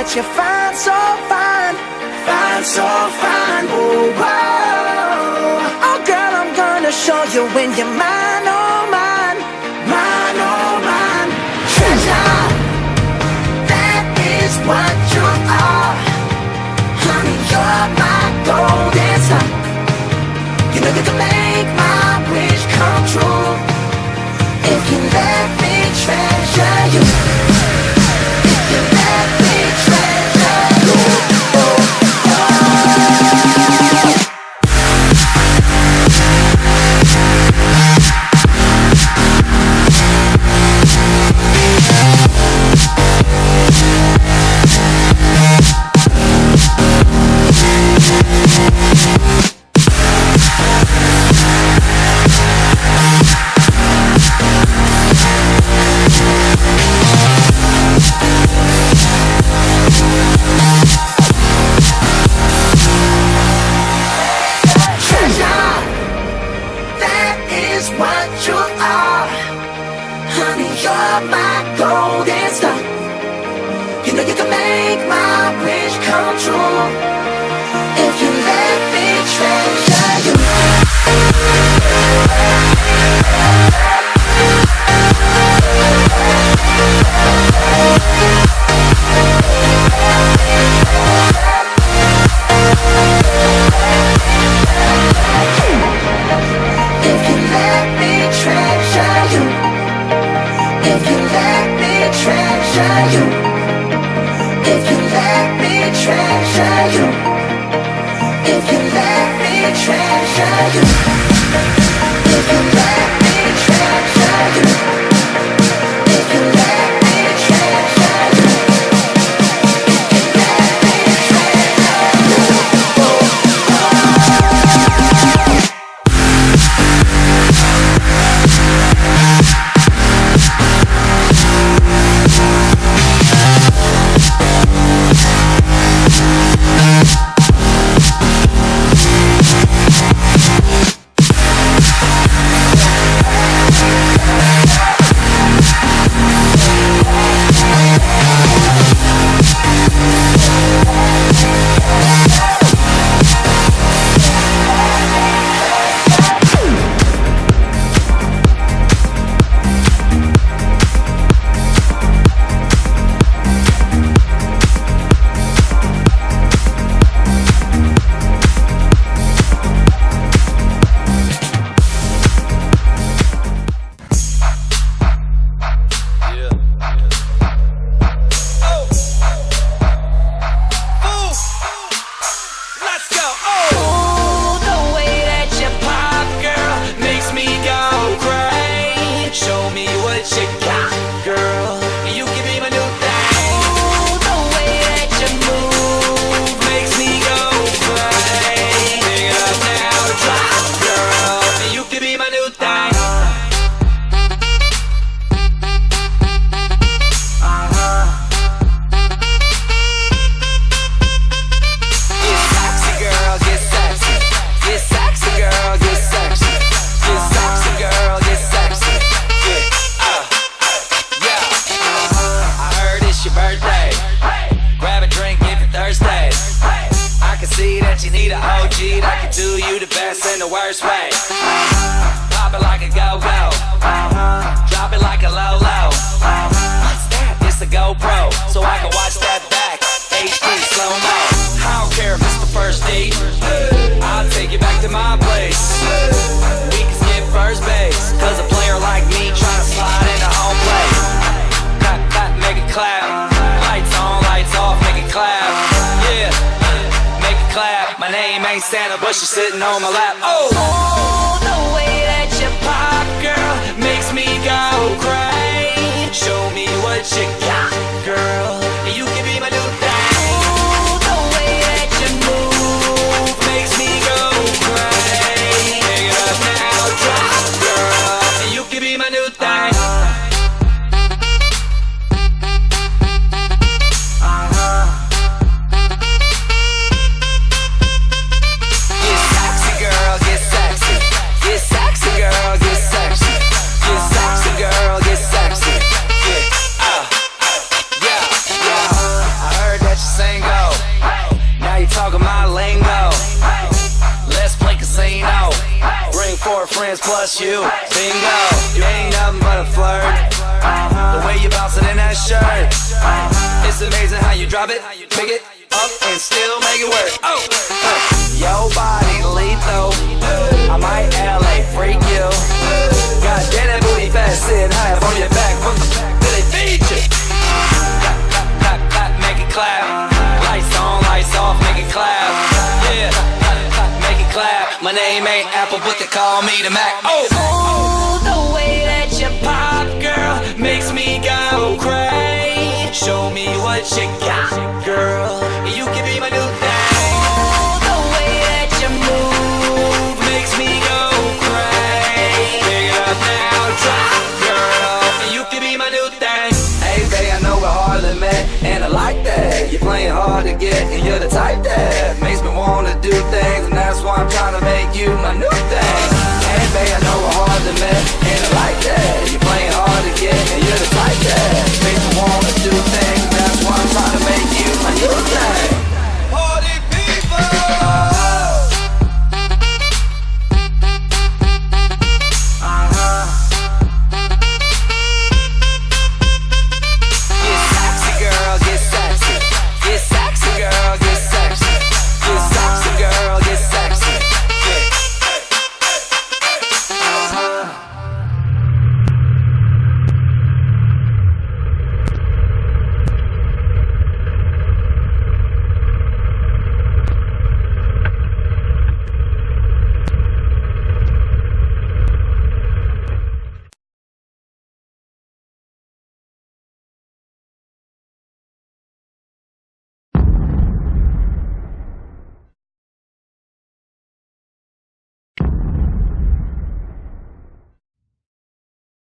but you're fine, so fine. Fine, so fine, oh, whoa. Oh girl, I'm gonna show you when you're mine, oh mine. Mine, oh mine. Treasure, that is what you are. Honey, you're my golden star. You know you can make my wish come true if you let me treasure you. If you let me treasure you. Santa, but she's sitting on my lap. Oh, the way that you pop, girl, makes me go crazy. Show me what you got, girl. You can be my new thing. Oh, the way that you move makes me go crazy. Pick it up now, drop, girl. You can be my new thing. Get sexy, girl, get sexy. bouncing in that shirt. It's amazing how you drop it, pick it up, and still make it work. Your body lethal, I might LA freak you. God damn that booty fat, sitting high up on your back. What the fuck do they feed you? Clap, clap, clap, clap, make it clap. Lights on, lights off, make it clap. Yeah, clap, clap, make it clap. My name ain't Apple, but they call me the Mac. Oh, the way that you pop, girl, makes me go crazy. Show me what you got, girl. You can be my new thing. Oh, the way that you move makes me go crazy. Pick it up now, drop, girl. You can be my new thing. Hey, babe, I know we're hardly met, and I like that. You're playing hard to get, and you're the type that makes me wanna do things, and that's why I'm trying to make you my new thing. Hey, babe, I know we're hardly met, and